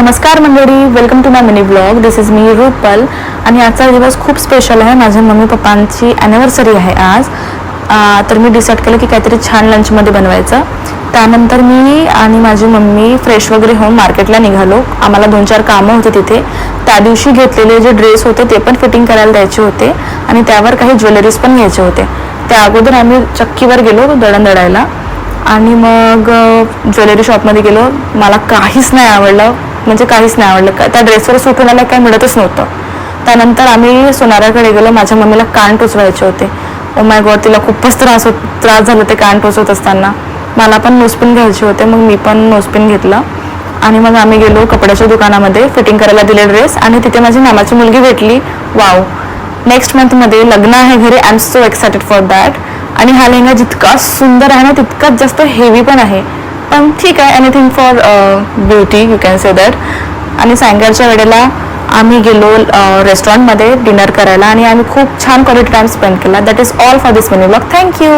नमस्कार मंडळी, welcome to my mini blog. This is me Rupal. आणि आजचा दिवस खूप स्पेशल आहे. माझ्या मम्मी पप्पांची ॲनिव्हर्सरी आहे आज. तर मी डिसाईड केलं की काहीतरी छान लंचमध्ये बनवायचं. त्यानंतर मी आणि माझी मम्मी फ्रेश वगैरे होऊन मार्केटला निघालो. आम्हाला 2-4 कामं होते तिथे. त्या दिवशी घेतलेले जे ड्रेस होते ते पण फिटिंग करायला द्यायचे होते आणि त्यावर काही ज्वेलरीज पण घ्यायचे होते. त्या अगोदर आम्ही चक्कीवर गेलो दळण दळायला आणि मग ज्वेलरी शॉपमध्ये गेलो. मला काहीच नाही आवडलं, म्हणजे काहीच नाही आवडलं. त्या ड्रेसवर सूट होण्याला काही मिळतच नव्हतं. त्यानंतर आम्ही सोनाराकडे गेलो. माझ्या मम्मीला कान टोचवायचे होते. ओ माय गॉड, तिला खूपच त्रास झाला ते कान टोचवत असताना. मला पण नोजपिन घ्यायचे होते, मग मी पण नोजपिन घेतलं आणि मग आम्ही गेलो कपड्याच्या दुकानामध्ये. फिटिंग करायला दिले ड्रेस आणि तिथे माझी मामाची मुलगी भेटली. वाव, नेक्स्ट मंथमध्ये लग्न आहे घरी. I am so excited for that. आणि हा लेहंगा जितका सुंदर आहे ना तितकाच जास्त हेवी पण आहे, पण ठीक आहे, anything for beauty you can say that. आणि सायंकाळच्या वेळेला आम्ही गेलो रेस्टॉरंटमध्ये डिनर करायला आणि आम्ही खूप छान क्वालिटी टाईम स्पेंड केला. That is all for this mini blog. Thank you.